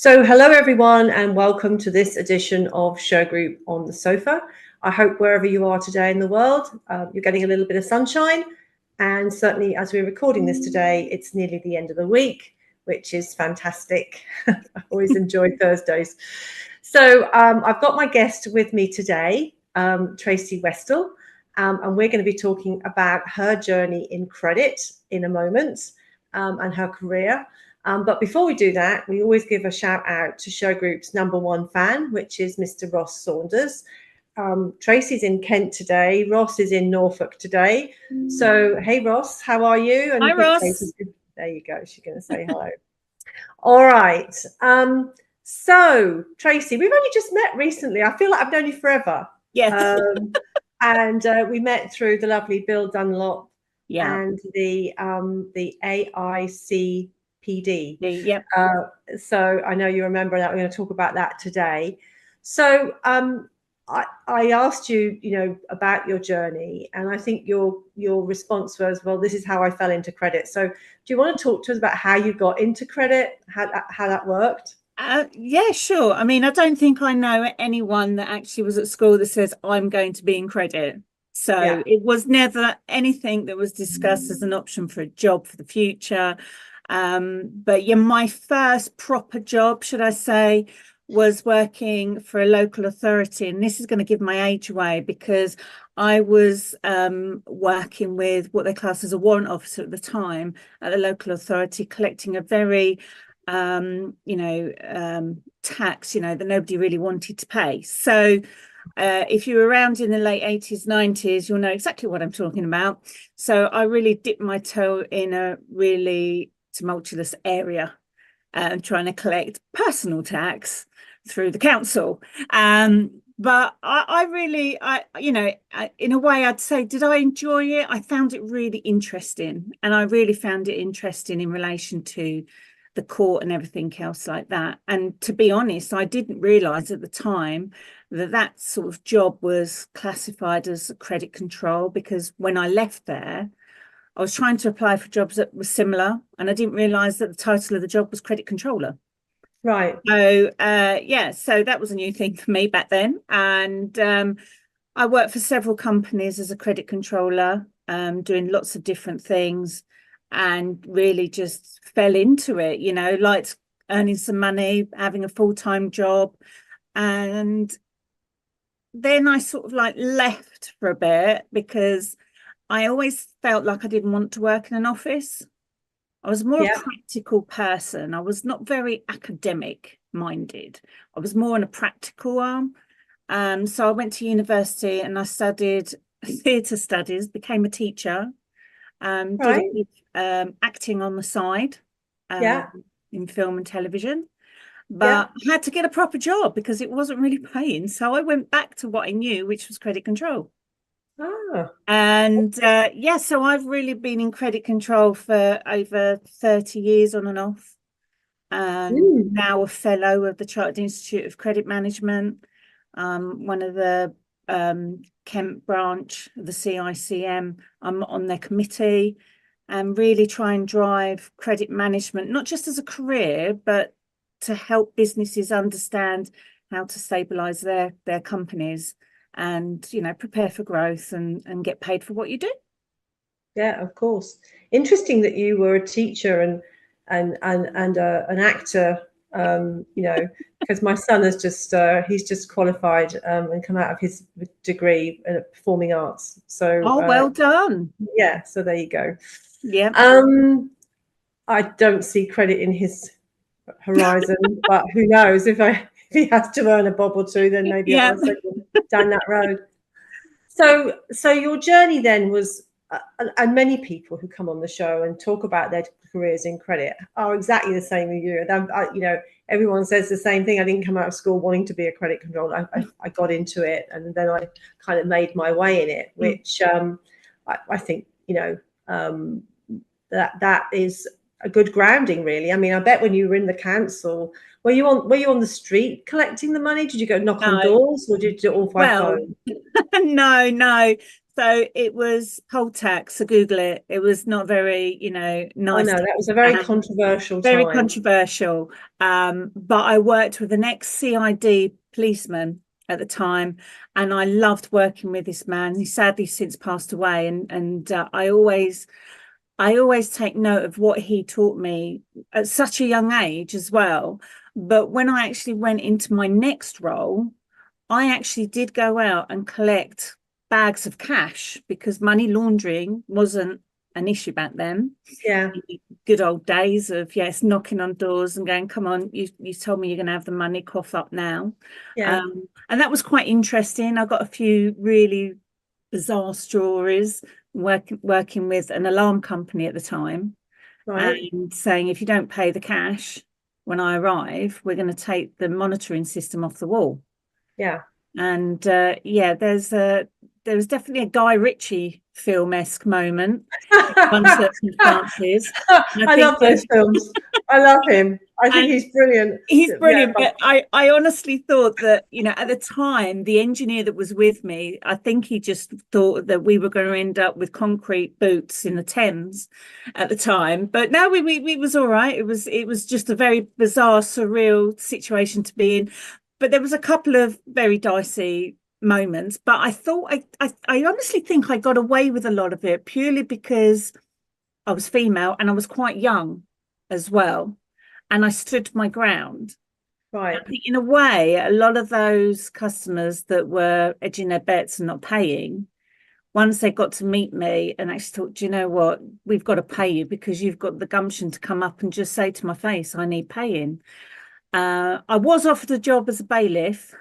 So hello everyone and welcome to this edition of Shergroup on the Sofa. I hope wherever you are today in the world, you're getting a little bit of sunshine, and certainly as we're recording this today, it's nearly the end of the week, which is fantastic. I always enjoy Thursdays. So I've got my guest with me today, Tracey Westell, and we're going to be talking about her journey in credit in a moment and her career. But before we do that, we always give a shout out to Shergroup's #1 fan, which is Mr. Ross Saunders. Tracey's in Kent today. Ross is in Norfolk today. So, hey, Ross, how are you? And Hi, Ross. There you go. She's going to say hello. All right. So, Tracey, we've only just met recently. I feel like I've known you forever. Yeah. And we met through the lovely Bill Dunlop and the AIC PD. Yep. So I know you remember that. We're going to talk about that today. So I asked you, about your journey, and I think your response was, well, this is how I fell into credit. So do you want to talk to us about how you got into credit, how that worked? Yeah, sure. I mean, I don't think I know anyone that actually was at school that says I'm going to be in credit. So It was never anything that was discussed as an option for a job for the future. But yeah, my first proper job, should I say, was working for a local authority. And this is going to give my age away because I was working with what they class as a warrant officer at the time at the local authority, collecting a very, tax, that nobody really wanted to pay. So if you were around in the late 80s, 90s, you'll know exactly what I'm talking about. So I really dipped my toe in a really tumultuous area and trying to collect personal tax through the council. But I really, in a way, I'd say, did I enjoy it? I found it really interesting. And I really found it interesting in relation to the court and everything else like that. And to be honest, I didn't realise at the time that sort of job was classified as credit control, because when I left there, I was trying to apply for jobs that were similar, and I didn't realise that the title of the job was credit controller. Right. So, so that was a new thing for me back then. And I worked for several companies as a credit controller, doing lots of different things, and really just fell into it, liked earning some money, having a full-time job. And then I sort of left for a bit because I always felt like I didn't want to work in an office. I was more a practical person. I was not very academic minded. I was more on a practical arm. So I went to university and I studied theatre studies, became a teacher, did a bit of acting on the side in film and television. But I had to get a proper job because it wasn't really paying. So I went back to what I knew, which was credit control. Oh. And so I've really been in credit control for over 30 years on and off. Now a fellow of the Chartered Institute of Credit Management, one of the Kent branch of the CICM. I'm on their committee and really try and drive credit management, not just as a career, but to help businesses understand how to stabilise their companies and, prepare for growth and get paid for what you do. Yeah, of course. Interesting that you were a teacher and an actor, because my son has he's just qualified and come out of his degree in performing arts. So well done. Yeah, so there you go. Yeah. I don't see credit in his horizon, but who knows, if he has to earn a bob or two, then maybe I'll take him down that road. So your journey then was, and many people who come on the show and talk about their careers in credit are exactly the same as you. Everyone says the same thing. I didn't come out of school wanting to be a credit controller. I got into it, and then I kind of made my way in it, which I think that is a good grounding, really. I mean, I bet when you were in the council, were you on the street collecting the money? Did you go knock on doors, or did you do it all by phone? No. So it was poll tax, so Google it. It was not very, I nice. know that was a very controversial Very time. controversial. But I worked with an ex-CID policeman at the time, and I loved working with this man. He's sadly since passed away, and I always take note of what he taught me at such a young age as well. But when I actually went into my next role, I actually did go out and collect bags of cash because money laundering wasn't an issue back then. Yeah. Good old days of, yes, knocking on doors and going, come on, you told me you're going to have the money, cough up now. Yeah. And that was quite interesting. I got a few really bizarre stories working with an alarm company at the time, Right. and saying, if you don't pay the cash when I arrive, we're going to take the monitoring system off the wall. Yeah. And yeah, there was definitely a Guy Ritchie film-esque moment in some circumstances. I love those films. I love him. I think he's brilliant. He's brilliant, Yeah. but I honestly thought that, at the time, the engineer that was with me, I think he just thought that we were going to end up with concrete boots in the Thames at the time. But no, we was all right. It was just a very bizarre, surreal situation to be in. But there was a couple of very dicey moments. But I thought I honestly think I got away with a lot of it purely because I was female and I was quite young as well. And I stood my ground. Right. I think in a way, a lot of those customers that were edging their bets and not paying, once they got to meet me and actually thought, do you know what, we've got to pay you because you've got the gumption to come up and just say to my face, I need paying. I was offered a job as a bailiff.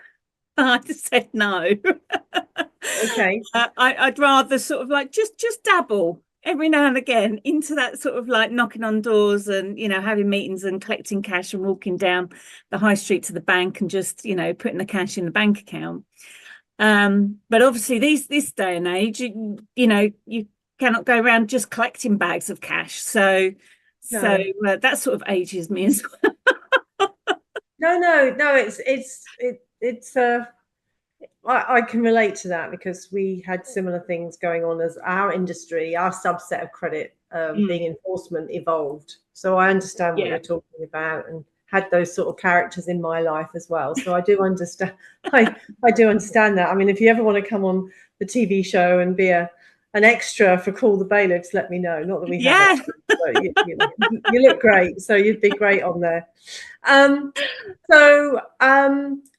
I just said no. Okay. I'd rather sort of like just dabble every now and again into that sort of like knocking on doors and having meetings and collecting cash and walking down the high street to the bank and just putting the cash in the bank account. But obviously this day and age, you cannot go around just collecting bags of cash. So that sort of ages me as well. No, it's I can relate to that because we had similar things going on as our industry, our subset of credit being enforcement evolved. So I understand what you're talking about and had those sort of characters in my life as well. So I do understand. I do understand that. I mean, if you ever want to come on the TV show and be an extra for Call the Bailiffs, let me know. Not that we have extras, but you look great, so you'd be great on there.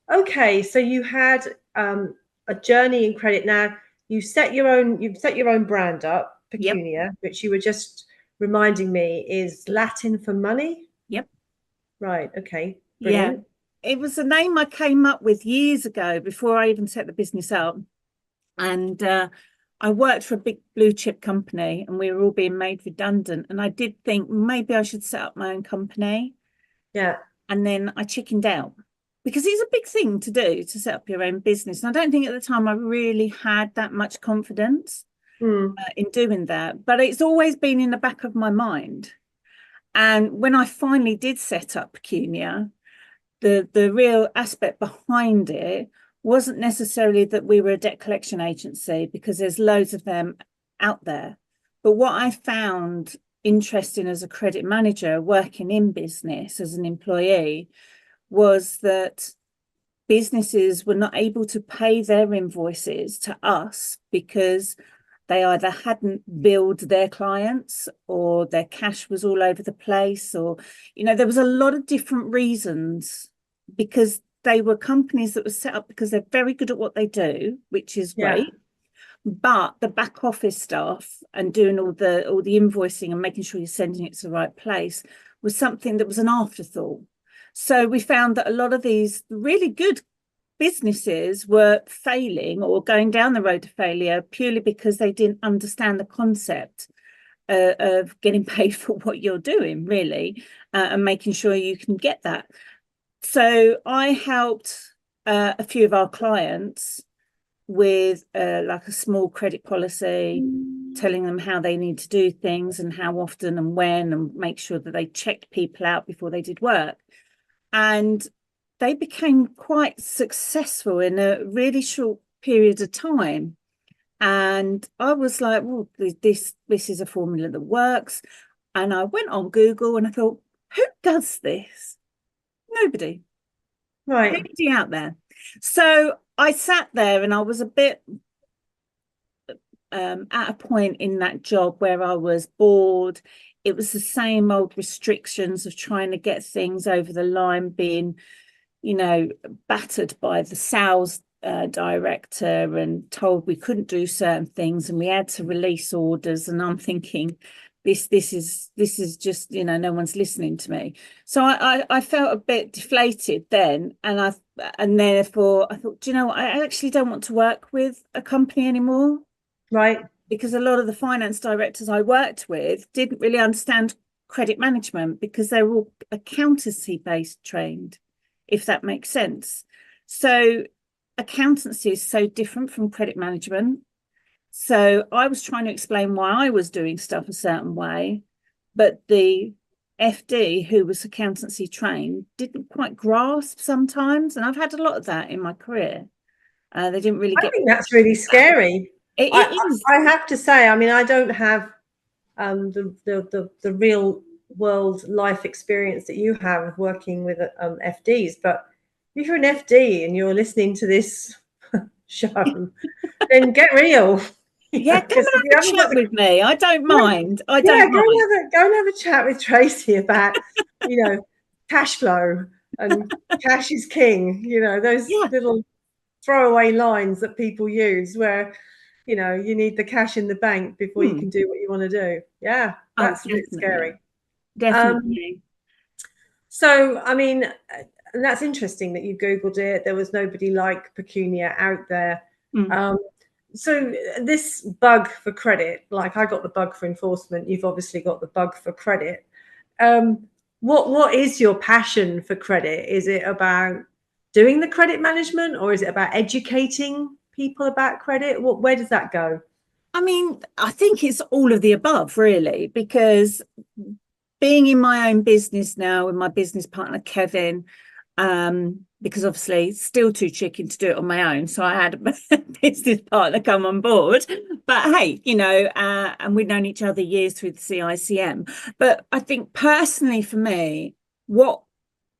Okay, so you had a journey in credit. Now you've set your own brand up, Pecunia, which you were just reminding me is Latin for money. Yep. Right. Okay. Brilliant. Yeah. It was a name I came up with years ago before I even set the business up. And I worked for a big blue chip company and we were all being made redundant. And I did think maybe I should set up my own company. Yeah. And then I chickened out because it's a big thing to do, to set up your own business. And I don't think at the time I really had that much confidence in doing that. But it's always been in the back of my mind. And when I finally did set up Pecunia, the real aspect behind it wasn't necessarily that we were a debt collection agency, because there's loads of them out there. But what I found interesting as a credit manager working in business as an employee was that businesses were not able to pay their invoices to us because they either hadn't billed their clients or their cash was all over the place, or, there was a lot of different reasons, because they were companies that were set up because they're very good at what they do, which is great. But the back office stuff and doing all the invoicing and making sure you're sending it to the right place was something that was an afterthought. So we found that a lot of these really good businesses were failing or going down the road to failure purely because they didn't understand the concept of getting paid for what you're doing, really, and making sure you can get that. So I helped a few of our clients with like a small credit policy, telling them how they need to do things and how often and when, and make sure that they checked people out before they did work. And they became quite successful in a really short period of time. And I was like, well, this is a formula that works. And I went on Google and I thought, who does this? Nobody. Right. Nobody out there. So I sat there and I was a bit at a point in that job where I was bored. It was the same old restrictions of trying to get things over the line, being, battered by the sales director and told we couldn't do certain things, and we had to release orders. And I'm thinking, this is just, no one's listening to me. So I felt a bit deflated then, and therefore I thought, do you know what? I actually don't want to work with a company anymore. Right. Because a lot of the finance directors I worked with didn't really understand credit management because they were all accountancy based trained, if that makes sense. So accountancy is so different from credit management. So I was trying to explain why I was doing stuff a certain way, but the FD, who was accountancy trained, didn't quite grasp sometimes. And I've had a lot of that in my career. They didn't really get. I think that's really scary. It is. I have to say, I mean, I don't have the real world life experience that you have of working with FDs, but if you're an FD and you're listening to this show, then get real. Yeah, come and have a chat with me. I don't mind. Go and have a chat with Tracey about, cash flow and cash is king. Those little throwaway lines that people use where, you need the cash in the bank before you can do what you want to do. Yeah, that's a bit scary. Definitely. So, I mean, and that's interesting that you Googled it. There was nobody like Pecunia out there. So this bug for credit, like I got the bug for enforcement, you've obviously got the bug for credit. What is your passion for credit? Is it about doing the credit management, or is it about educating people about credit? Where does that go? I mean, I think it's all of the above, really, because being in my own business now with my business partner, Kevin, because obviously still too chicken to do it on my own. So I had a business partner come on board. But hey, and we've known each other years through the CICM. But I think personally for me, what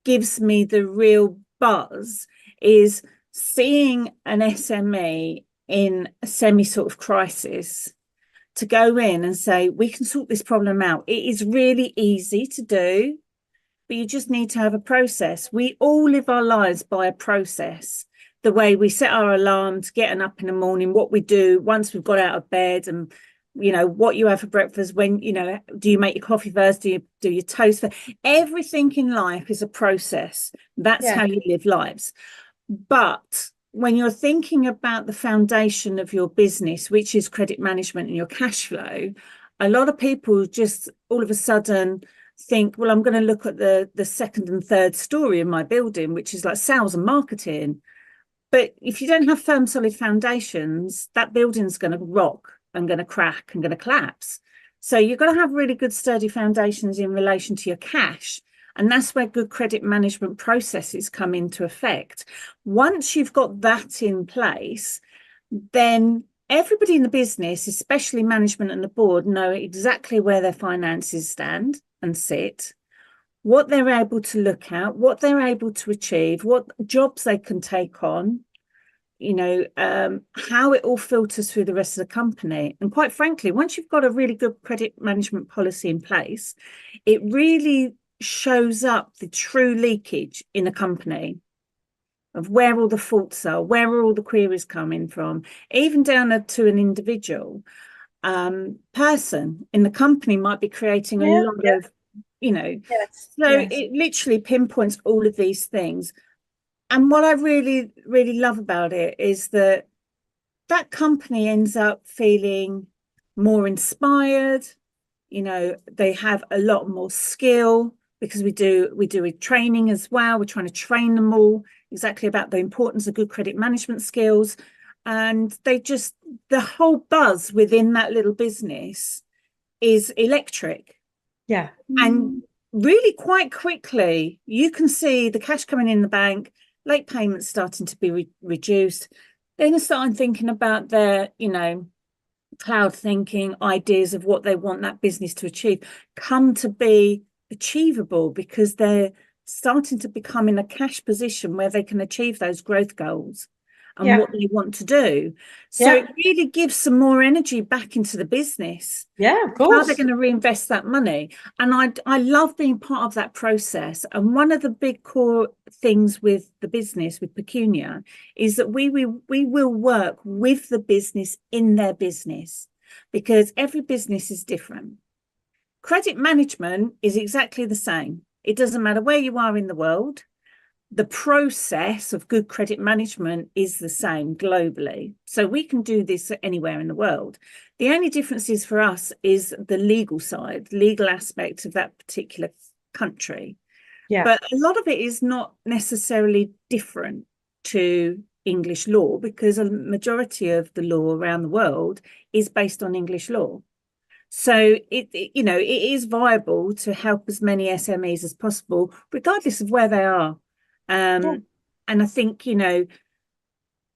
gives me the real buzz is seeing an SME in a semi sort of crisis, to go in and say, we can sort this problem out. It is really easy to do, but you just need to have a process. We all live our lives by a process. The way we set our alarms, getting up in the morning, what we do once we've got out of bed, and what you have for breakfast, when do you make your coffee first, do you do your toast first? Everything in life is a process. That's how you live lives. But when you're thinking about the foundation of your business, which is credit management and your cash flow, a lot of people just all of a sudden think, well, I'm going to look at the second and third story of my building, which is like sales and marketing. But if you don't have firm, solid foundations, that building's going to rock and going to crack and going to collapse. So you've got to have really good, sturdy foundations in relation to your cash. And that's where good credit management processes come into effect. Once you've got that in place, then everybody in the business, especially management and the board, know exactly where their finances stand and sit, what they're able to look at, what they're able to achieve, what jobs they can take on, how it all filters through the rest of the company. And quite frankly, once you've got a really good credit management policy in place, it really shows up the true leakage in a company of where all the faults are, where are all the queries coming from, even down to an individual person in the company might be creating a lot of, it literally pinpoints all of these things. And what I really, really love about it is that company ends up feeling more inspired. They have a lot more skill, because we do a training as well. We're trying to train them all exactly about the importance of good credit management skills. And the whole buzz within that little business is electric. Yeah. And really quite quickly, you can see the cash coming in the bank, late payments starting to be reduced. Then they're starting thinking about their, cloud thinking, ideas of what they want that business to achieve come to be achievable because they're starting to become in a cash position where they can achieve those growth goals and what they want to do. So it really gives some more energy back into the business. Yeah, of course. How they're going to reinvest that money. And I love being part of that process. And one of the big core things with the business, with Pecunia, is that we will work with the business in their business, because every business is different. Credit management is exactly the same. It doesn't matter where you are in the world. The process of good credit management is the same globally. So we can do this anywhere in the world. The only difference is for us is the legal side, legal aspect of that particular country. Yeah. But a lot of it is not necessarily different to English law, because a majority of the law around the world is based on English law. So it is viable to help as many SMEs as possible, regardless of where they are. And I think, the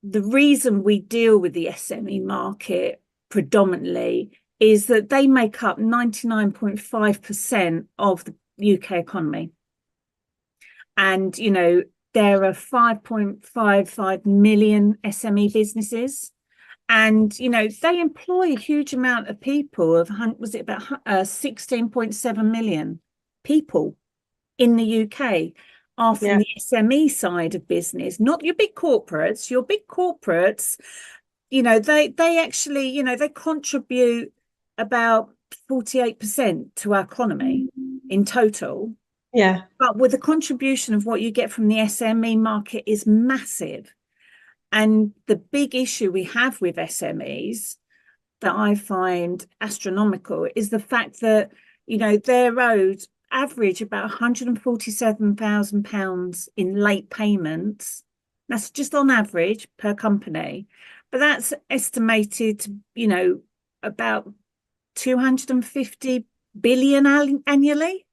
reason we deal with the SME market predominantly is that they make up 99.5% of the UK economy. And, there are 5.55 million SME businesses. And, they employ a huge amount of people. Was it about 16.7 million people in the UK are from the SME side of business, not your big corporates. Your big corporates, they actually, they contribute about 48% to our economy in total. Yeah. But with the contribution of what you get from the SME market is massive. And the big issue we have with SMEs that I find astronomical is the fact that, they're owed average about £147,000 in late payments. That's just on average per company. But that's estimated to, about 250 billion annually.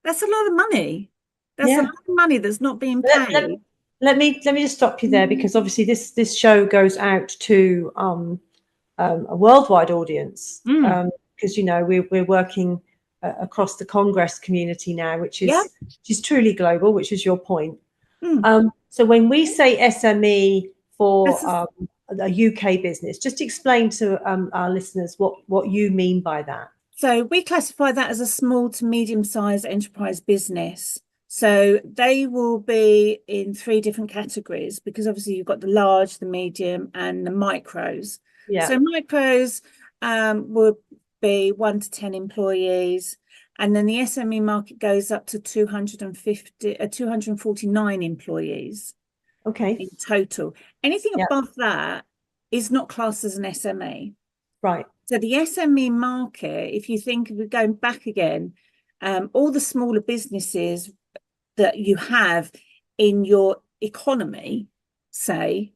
That's a lot of money. That's a lot of money that's not being paid. Let me just stop you there, because obviously this show goes out to a worldwide audience, because we're working across the Congress community now, which is truly global, which is your point. So when we say SME for a UK business, just explain to our listeners what you mean by that. So we classify that as a small to medium-sized enterprise business. So they will be in 3 different categories, because obviously you've got the large, the medium, and the micros. Yeah. So micros would be 1 to 10 employees, and then the SME market goes up to 249 employees. Okay. In total. Anything above that is not classed as an SME. Right. So the SME market, if you think of going back again, all the smaller businesses that you have in your economy, say,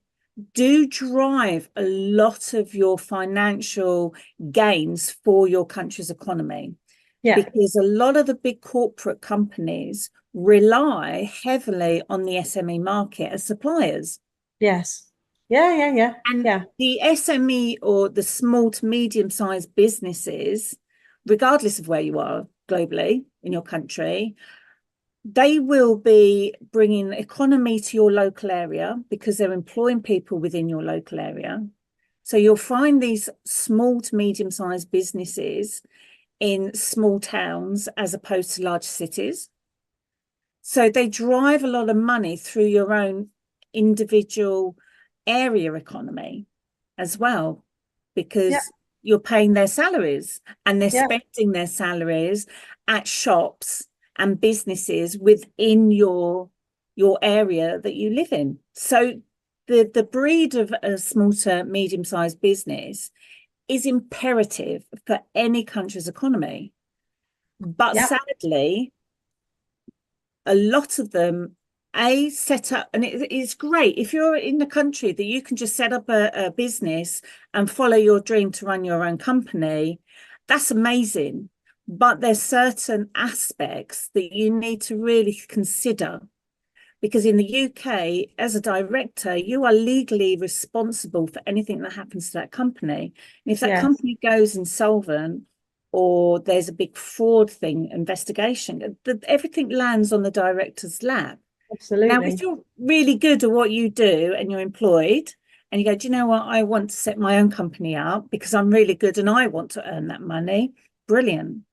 do drive a lot of your financial gains for your country's economy. Yeah. Because a lot of the big corporate companies rely heavily on the SME market as suppliers. Yes. Yeah. And the SME, or the small to medium-sized businesses, regardless of where you are globally in your country, they will be bringing economy to your local area because they're employing people within your local area. So you'll find these small to medium-sized businesses in small towns as opposed to large cities. So they drive a lot of money through your own individual area economy as well, because you're paying their salaries and they're spending their salaries at shops and businesses within your area that you live in. So the breed of a small to medium-sized business is imperative for any country's economy. But sadly, a lot of them set up, and it's great if you're in the country that you can just set up a business and follow your dream to run your own company. That's amazing. But there's certain aspects that you need to really consider, because in the UK, as a director, you are legally responsible for anything that happens to that company. And if that company goes insolvent, or there's a big fraud investigation, everything lands on the director's lap. Absolutely. Now, if you're really good at what you do and you're employed, and you go, do you know what, I want to set my own company up because I'm really good and I want to earn that money, brilliant.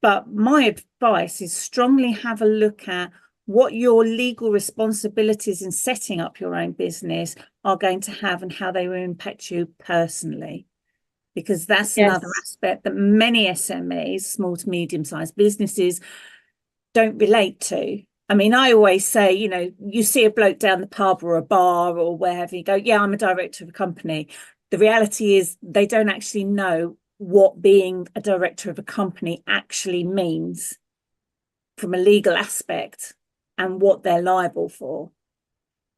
But my advice is strongly have a look at what your legal responsibilities in setting up your own business are going to have and how they will impact you personally. Because that's another aspect that many SMEs, small to medium-sized businesses, don't relate to. I mean, I always say, you know, you see a bloke down the pub or a bar or wherever, you go, yeah, I'm a director of a company. The reality is they don't actually know what being a director of a company actually means from a legal aspect and what they're liable for.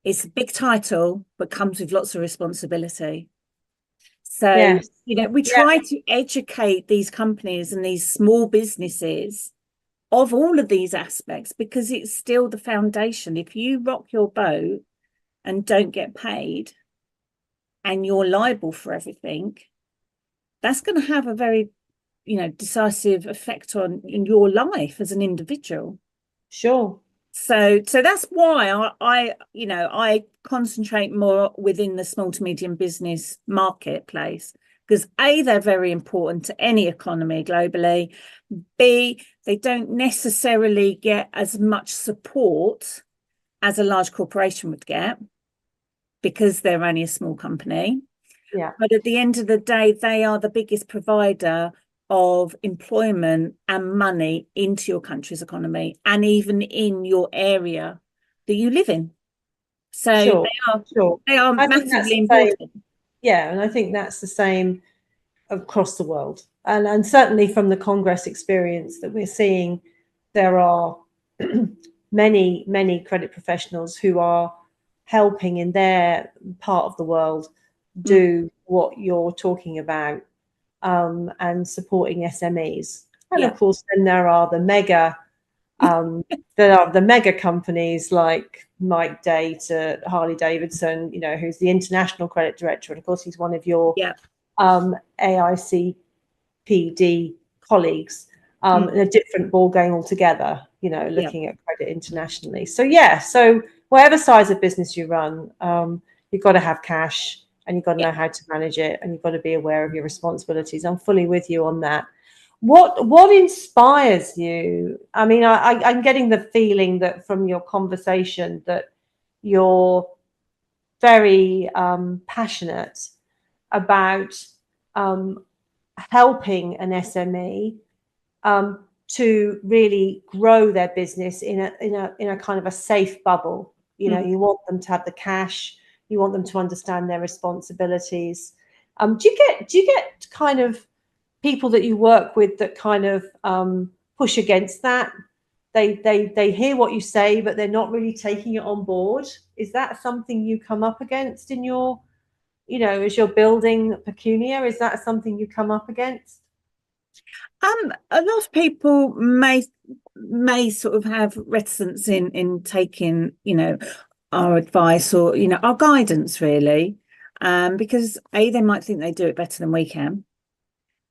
It's a big title, but comes with lots of responsibility. So, you know, we try to educate these companies and these small businesses of all of these aspects, because it's still the foundation. If you rock your boat and don't get paid and you're liable for everything, that's going to have a very, you know, decisive effect on in your life as an individual. Sure. So that's why I concentrate more within the small to medium business marketplace, because A, they're very important to any economy globally. B, they don't necessarily get as much support as a large corporation would get because they're only a small company. Yeah. But at the end of the day, they are the biggest provider of employment and money into your country's economy and even in your area that you live in. So they are massively important. Yeah, and I think that's the same across the world. And certainly from the Congress experience that we're seeing, there are many credit professionals who are helping in their part of the world do what you're talking about, and supporting SMEs. And of course, then there are the mega companies like Mike Day to Harley Davidson, you know, who's the international credit director, and of course he's one of your AICPD colleagues, in a different ball game altogether, you know, looking at credit internationally. So so whatever size of business you run, you've got to have cash and you've got to know how to manage it, and you've got to be aware of your responsibilities. I'm fully with you on that. What inspires you? I mean, I'm getting the feeling that from your conversation that you're very passionate about helping an SME to really grow their business in a kind of a safe bubble. You know, you want them to have the cash, you want them to understand their responsibilities. Do you get kind of people that you work with that kind of push against that? They hear what you say, but they're not really taking it on board. Is that something you come up against in your, you know, as you're building 𝐃𝐨𝐬𝐬? Is that something you come up against? A lot of people may sort of have reticence in taking, you know, our advice or, you know, our guidance really, because A, they might think they do it better than we can,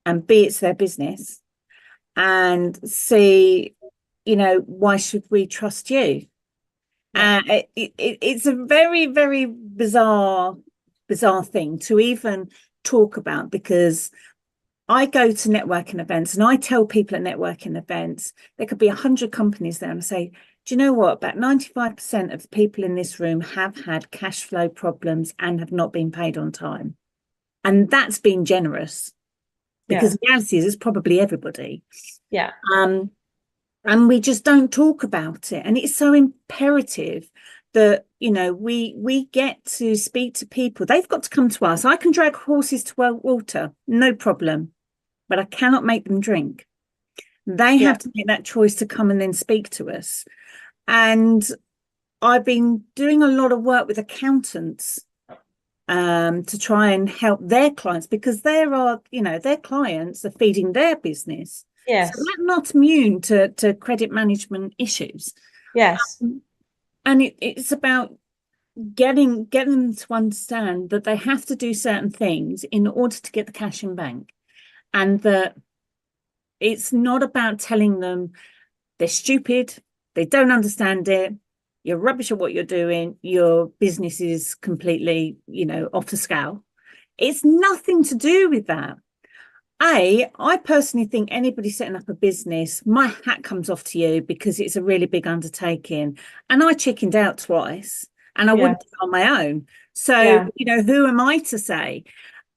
and B, it's their business, and C, you know, why should we trust you? It's a very, very bizarre thing to even talk about, because I go to networking events and I tell people at networking events, there could be 100 companies there, and I say, do you know what? About 95% of the people in this room have had cash flow problems and have not been paid on time. And that's being generous, because the reality is it's probably everybody. Yeah. And we just don't talk about it. And it's so imperative that, you know, we get to speak to people. They've got to come to us. I can drag horses to water, no problem, but I cannot make them drink. They have to make that choice to come and then speak to us. And I've been doing a lot of work with accountants to try and help their clients, because there are, you know, their clients are feeding their business. Yes. So they're not immune to credit management issues. Yes. And it's about getting them to understand that they have to do certain things in order to get the cash in bank, and that it's not about telling them they're stupid, they don't understand it, you're rubbish at what you're doing, your business is completely, off the scale. It's nothing to do with that. I personally think anybody setting up a business, my hat comes off to you, because it's a really big undertaking. And I chickened out twice, and I wouldn't do it on my own. So, who am I to say?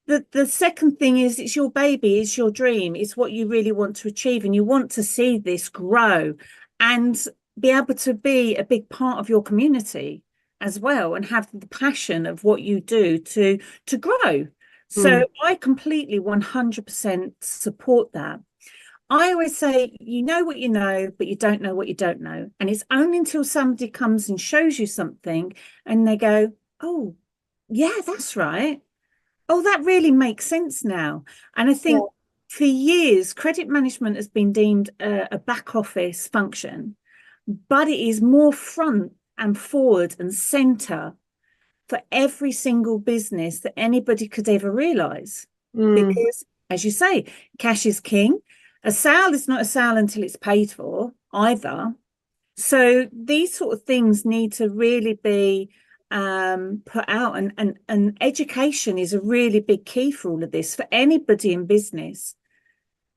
The second thing is, it's your baby, it's your dream, it's what you really want to achieve, and you want to see this grow and be able to be a big part of your community as well, and have the passion of what you do to grow. So I completely 100% support that. I always say, you know what you know, but you don't know what you don't know. And it's only until somebody comes and shows you something and they go, oh, yeah, that's right. Oh, that really makes sense now. And I think for years, credit management has been deemed a back office function, but it is more front and forward and centre for every single business that anybody could ever realise. Because, as you say, cash is king. A sale is not a sale until it's paid for either. So these sort of things need to really be put out, and education is a really big key for all of this, for anybody in business.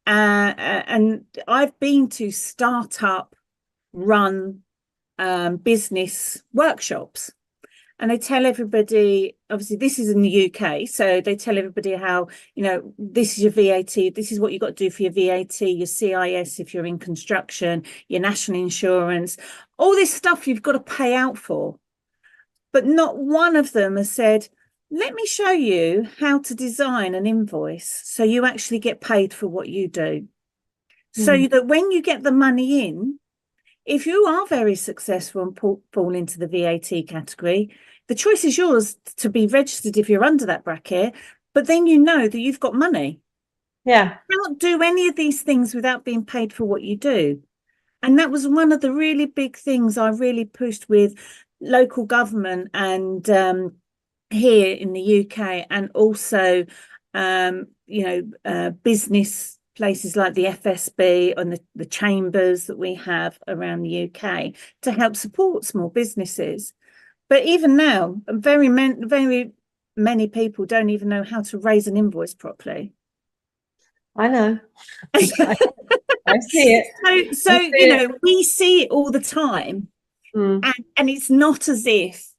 And I've been to startup run business workshops, and they tell everybody, obviously this is in the UK, so they tell everybody how, this is your VAT, this is what you've got to do for your VAT, your CIS if you're in construction, your national insurance, all this stuff you've got to pay out for. But not one of them has said, let me show you how to design an invoice so you actually get paid for what you do. So that when you get the money in, if you are very successful and fall into the VAT category, the choice is yours to be registered if you're under that bracket, but then you know that you've got money. Yeah. You can't do any of these things without being paid for what you do. And that was one of the really big things I really pushed with local government and here in the UK, and also, business places like the FSB and the chambers that we have around the UK to help support small businesses. But even now, very many people don't even know how to raise an invoice properly. I know. I see it. So we see it all the time. And it's not as if,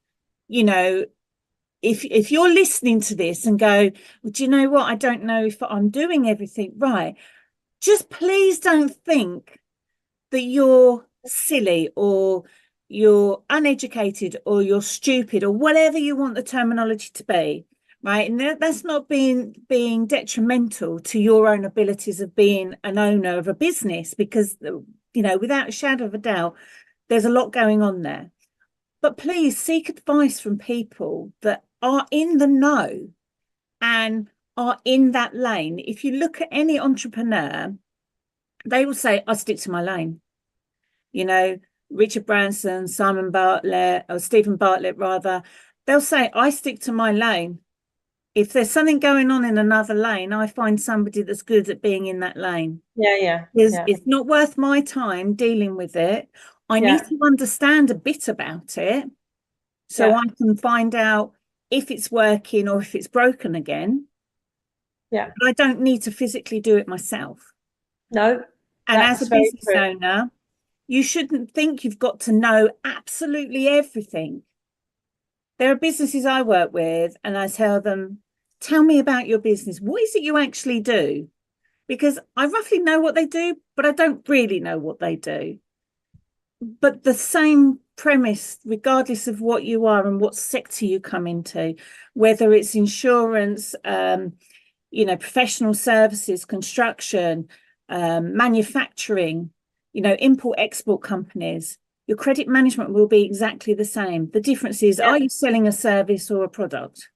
if you're listening to this and go, well, do you know what? I don't know if I'm doing everything right. Just please don't think that you're silly, or you're uneducated, or you're stupid, or whatever you want the terminology to be, right? And that's not being detrimental to your own abilities of being an owner of a business, because, without a shadow of a doubt, there's a lot going on there. But please seek advice from people that are in the know and are in that lane. If you look at any entrepreneur, they will say, I stick to my lane. Richard Branson, Stephen Bartlett rather, they'll say, I stick to my lane. If there's something going on in another lane, I find somebody that's good at being in that lane. It's not worth my time dealing with it. I need to understand a bit about it so I can find out if it's working or if it's broken again. But I don't need to physically do it myself. No. And as a business owner, you shouldn't think you've got to know absolutely everything. There are businesses I work with and I tell them, tell me about your business. What is it you actually do? Because I roughly know what they do, but I don't really know what they do. But the same premise, regardless of what you are and what sector you come into, whether it's insurance, professional services, construction, manufacturing, import-export companies, your credit management will be exactly the same. The difference is, are you selling a service or a product?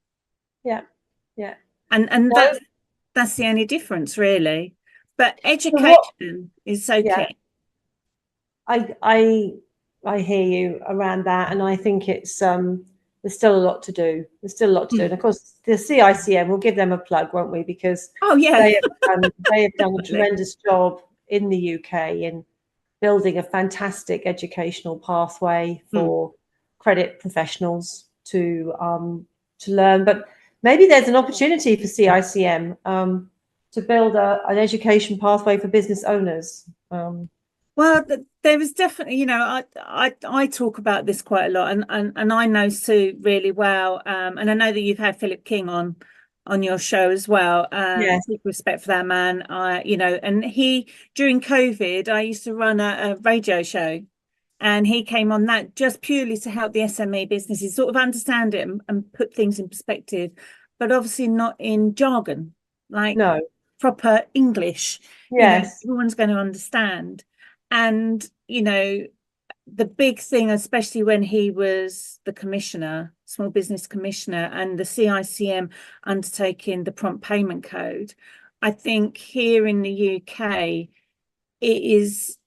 And that's the only difference, really. But education is so key. I hear you around that, and I think it's there's still a lot to do. There's still a lot to do, and of course the CICM, we'll give them a plug, won't we? Because Oh yeah, they have done a tremendous job in the UK in building a fantastic educational pathway for credit professionals to learn. But maybe there's an opportunity for CICM to build an education pathway for business owners. Well, there is definitely, I talk about this quite a lot, and I know Sue really well, and I know that you've had Philip King on your show as well. Yes. Big respect for that man. And he, during COVID, I used to run a radio show, and he came on that just purely to help the SME businesses sort of understand it and put things in perspective, but obviously not in jargon, like No. proper English. Yes. Everyone's going to understand. And, the big thing, especially when he was the commissioner, small business commissioner, and the CICM undertaking the prompt payment code, I think here in the UK, it is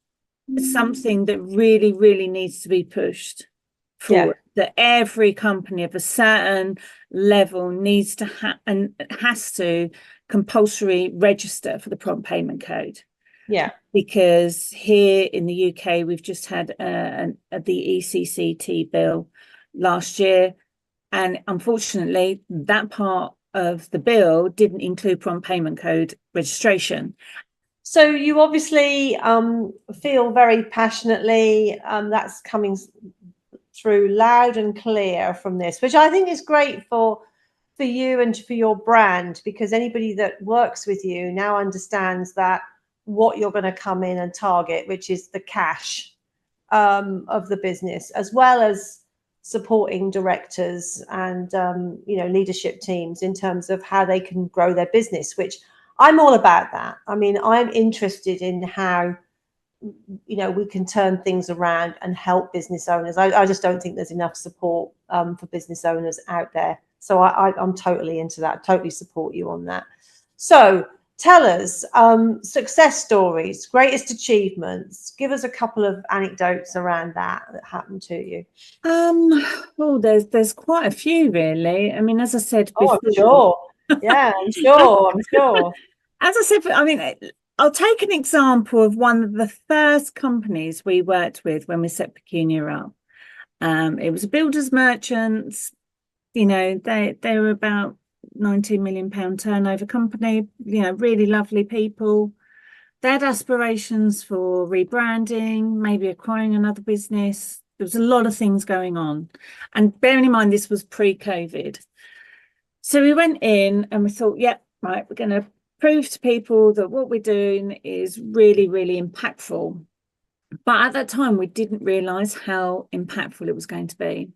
something that really, really needs to be pushed forward. Yeah. That every company of a certain level needs to and has to compulsory register for the prompt payment code. Yeah. Because here in the UK, we've just had the 𝐃𝐨𝐧'𝐿 bill last year. And unfortunately, that part of the bill didn't include prompt payment code registration. So you obviously feel very passionately that's coming through loud and clear from this, which I think is great for you and for your brand, because anybody that works with you now understands that what you're going to come in and target, which is the cash of the business, as well as supporting directors and leadership teams in terms of how they can grow their business, which I'm all about that. I mean, I'm interested in how we can turn things around and help business owners. I just don't think there's enough support for business owners out there. So I'm totally into that. Totally support you on that. So tell us success stories, greatest achievements. Give us a couple of anecdotes around that happened to you. Well, there's quite a few, really. I mean, as I said before. I'm sure. Yeah, I'm sure. As I said, I mean, I'll take an example of one of the first companies we worked with when we set Pecunia up. It was a builders merchants. They were about £19 million turnover company, really lovely people. They had aspirations for rebranding, maybe acquiring another business. There was a lot of things going on. And bearing in mind, this was pre-COVID. So we went in and we thought, right, we're going to prove to people that what we're doing is really, really impactful. But at that time, we didn't realise how impactful it was going to be.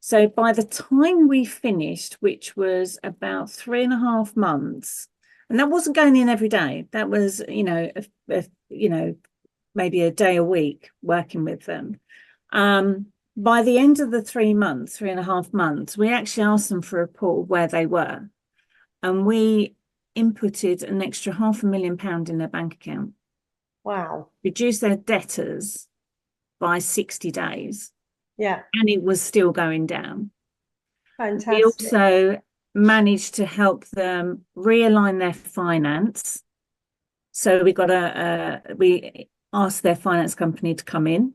So by the time we finished, which was about 3.5 months, and that wasn't going in every day. That was, maybe a day a week working with them. By the end of the 3.5 months, we actually asked them for a report where they were. And we inputted an extra £500,000 in their bank account. Wow. Reduced their debtors by 60 days. Yeah. And it was still going down. Fantastic. We also managed to help them realign their finance. So we asked their finance company to come in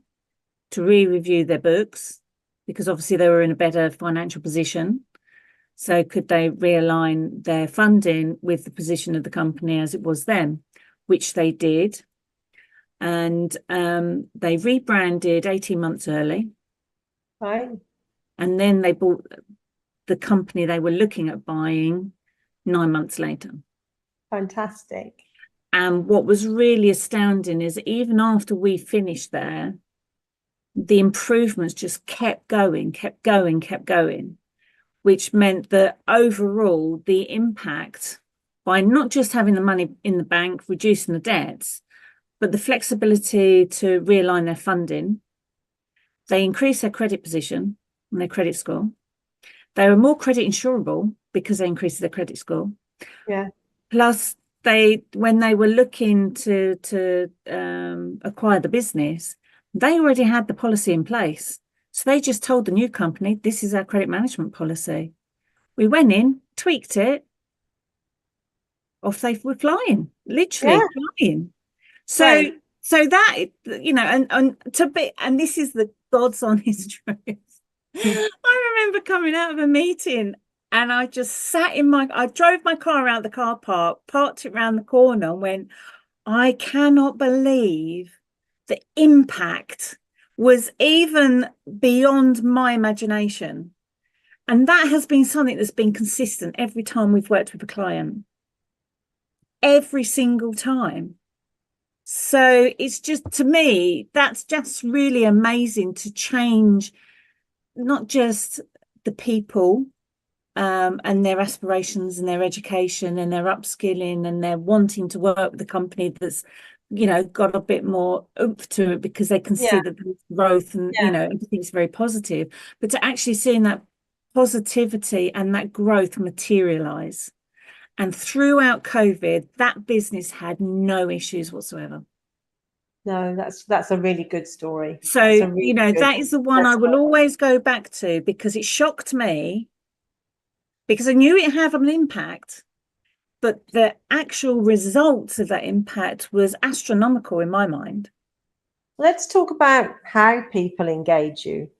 to re-review their books, because obviously they were in a better financial position. So could they realign their funding with the position of the company as it was then, which they did. And they rebranded 18 months early. Right. And then they bought the company they were looking at buying 9 months later. Fantastic. And what was really astounding is even after we finished there, the improvements just kept going, which meant that overall the impact, by not just having the money in the bank, reducing the debts, but the flexibility to realign their funding, they increased their credit position and their credit score. They were more credit insurable because they increased their credit score. Yeah. Plus, when they were looking to acquire the business, They already had the policy in place. So they just told the new company, this is our credit management policy. We went in, tweaked it, off they were flying, literally flying. So, Right. so that, you know, and this is the God's honest truth. I remember coming out of a meeting and I just sat I drove my car out the car park, parked it around the corner and went, I cannot believe the impact was even beyond my imagination. And that has been something that's been consistent every time we've worked with a client. Every single time. So it's just, to me, that's just really amazing to change not just the people and their aspirations and their education and their upskilling and their wanting to work with a company that's, you know, got a bit more oomph to it because they can see that there's growth and, you know, everything's very positive. But to actually seeing that positivity and that growth materialize. And throughout COVID, that business had no issues whatsoever. No, that's a really good story. So, really, you know, that is the one I will always go back to because it shocked me because I knew it had an impact, but the actual results of that impact was astronomical in my mind. Let's talk about how people engage you.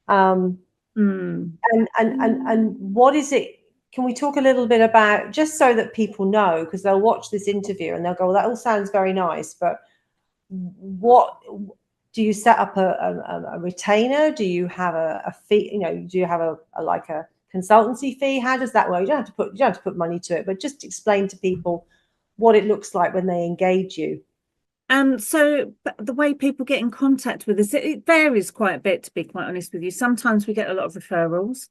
And what is it? Can we talk a little bit about, just so that people know, because they'll watch this interview and they'll go, well, that all sounds very nice, but what do you set up a retainer? Do you have a fee? You know, do you have a like a consultancy fee? How does that work? You don't have to put money to it, but just explain to people what it looks like when they engage you. So the way people get in contact with us, it varies quite a bit, to be quite honest with you. Sometimes we get a lot of referrals.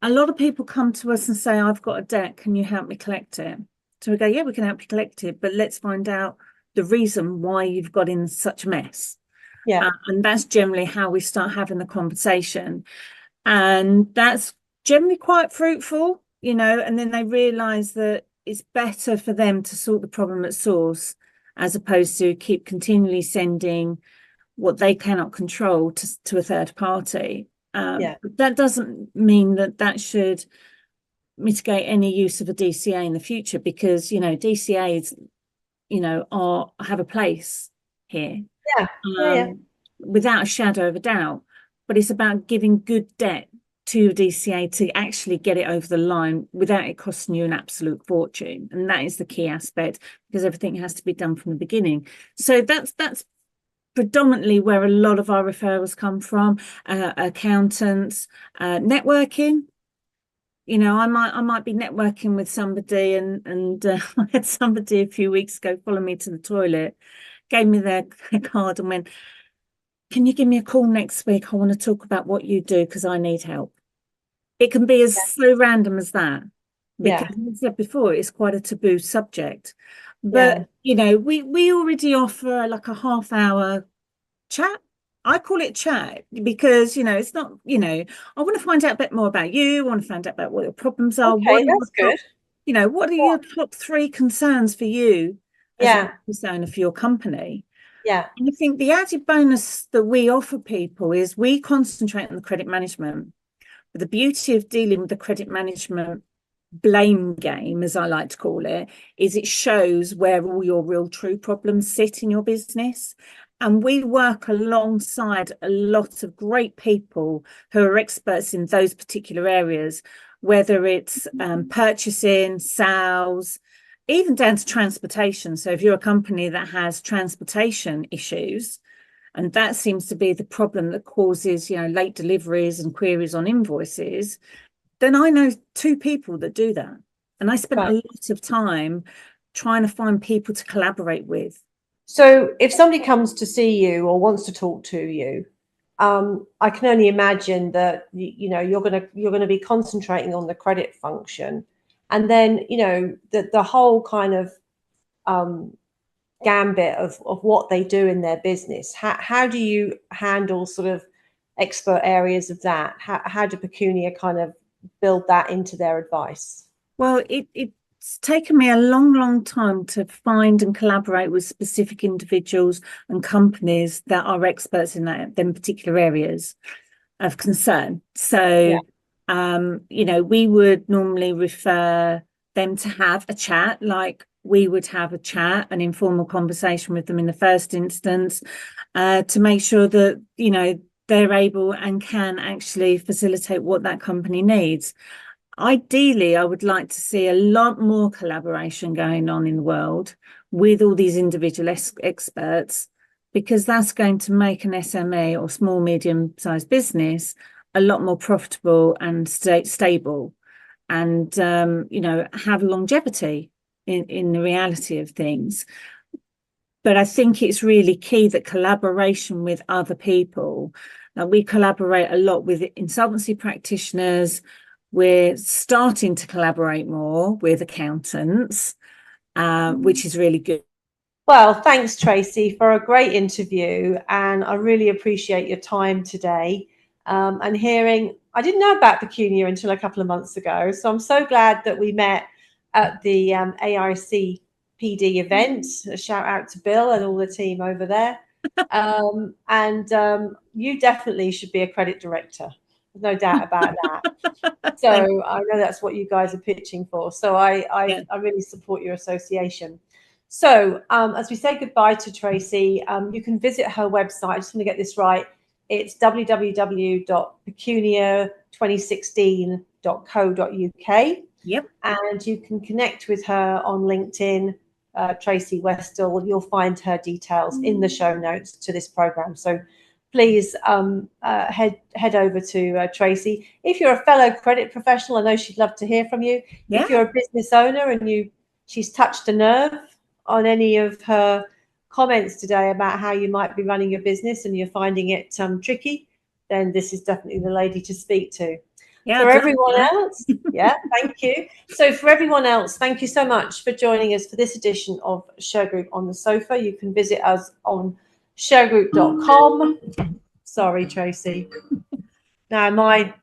A lot of people come to us and say, I've got a debt, can you help me collect it? So we go, yeah, we can help you collect it, but let's find out the reason why you've got in such a mess. Yeah. And that's generally how we start having the conversation. And that's generally quite fruitful, you know, and then they realise that it's better for them to sort the problem at source as opposed to keep continually sending what they cannot control to a third party. But that doesn't mean that should mitigate any use of a DCA in the future because, you know, DCAs, you know, have a place here. Without a shadow of a doubt. But it's about giving good debt to DCA to actually get it over the line without it costing you an absolute fortune. And that is the key aspect because everything has to be done from the beginning. So that's predominantly where a lot of our referrals come from, accountants, networking. You know, I might be networking with somebody and I had somebody a few weeks ago follow me to the toilet, gave me their card and went, can you give me a call next week? I want to talk about what you do because I need help. It can be as so random as that. Because as I said before, it's quite a taboo subject. But, you know, we already offer like a half-hour chat. I call it chat because, you know, it's not, you know, I want to find out a bit more about you. I want to find out about what your problems are. Okay, that's good. You know, what are your top 3 concerns for you as a concern for your company? Yeah. And I think the added bonus that we offer people is we concentrate on the credit management. But the beauty of dealing with the credit management blame game, as I like to call it, is it shows where all your real true problems sit in your business. And we work alongside a lot of great people who are experts in those particular areas, whether it's purchasing, sales, even down to transportation. So if you're a company that has transportation issues, and that seems to be the problem that causes, you know, late deliveries and queries on invoices, then I know 2 people that do that. And I spent a lot of time trying to find people to collaborate with. So if somebody comes to see you or wants to talk to you, I can only imagine that, you know, you're going to be concentrating on the credit function. And then, you know, the whole kind of gambit of what they do in their business. How do you handle sort of expert areas of that? How do Pecunia kind of build that into their advice? Well, it it's taken me a long time to find and collaborate with specific individuals and companies that are experts in them particular areas of concern. So, you know, we would normally refer them to have a chat, like we would have a chat, an informal conversation with them in the first instance, to make sure that, you know, they're able and can actually facilitate what that company needs. Ideally, I would like to see a lot more collaboration going on in the world with all these individual experts, because that's going to make an SME or small, medium-sized business a lot more profitable and stable, and you know, have longevity in the reality of things. But I think it's really key that collaboration with other people. Now, we collaborate a lot with insolvency practitioners. We're starting to collaborate more with accountants, which is really good. Well, thanks, Tracey, for a great interview. And I really appreciate your time today and hearing. I didn't know about Pecunia until a couple of months ago. So I'm so glad that we met at the AIC PD event. A shout out to Bill and all the team over there. You definitely should be a credit director. There's no doubt about that. So I know that's what you guys are pitching for. So I really support your association. So as we say goodbye to Tracey, you can visit her website. I just want to get this right. It's www.pecunia2016.co.uk. Yep. And you can connect with her on LinkedIn, Tracey Westell. You'll find her details in the show notes to this program. So please head over to Tracey. If you're a fellow credit professional, I know she'd love to hear from you. Yeah. If you're a business owner and she's touched a nerve on any of her comments today about how you might be running your business and you're finding it tricky, then this is definitely the lady to speak to. Yeah, for everyone else, thank you. So for everyone else, thank you so much for joining us for this edition of Shergroup on the Sofa. You can visit us on Shergroup.com. Sorry, Tracey. Now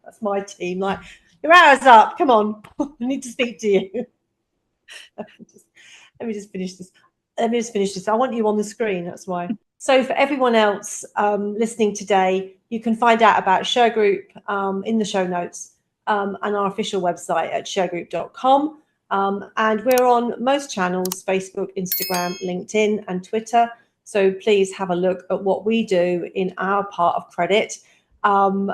that's my team. Like, your hour's up. Come on, I need to speak to you. Let me just finish this. I want you on the screen. That's why. So for everyone else listening today, you can find out about Shergroup in the show notes and our official website at Shergroup.com. And we're on most channels: Facebook, Instagram, LinkedIn, and Twitter. So please have a look at what we do in our part of credit. I'm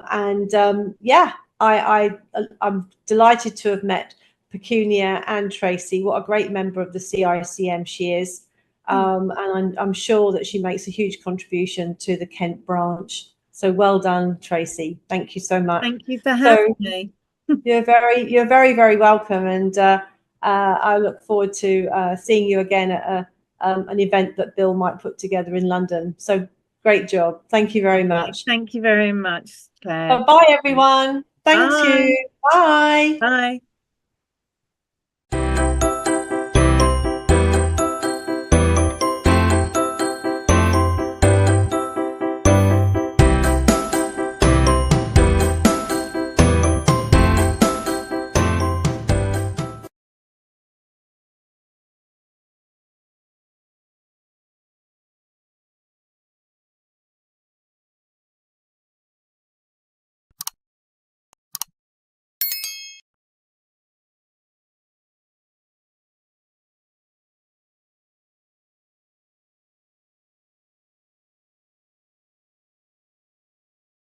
delighted to have met Pecunia and Tracey. What a great member of the CICM she is. And I'm sure that she makes a huge contribution to the Kent branch. So well done, Tracey. Thank you so much. Thank you for having me. You're very, very welcome. And I look forward to seeing you again at an event that Bill might put together in London. So great job. Thank you very much. Thank you very much, Claire. Bye, everyone. Thank you. Bye. Bye.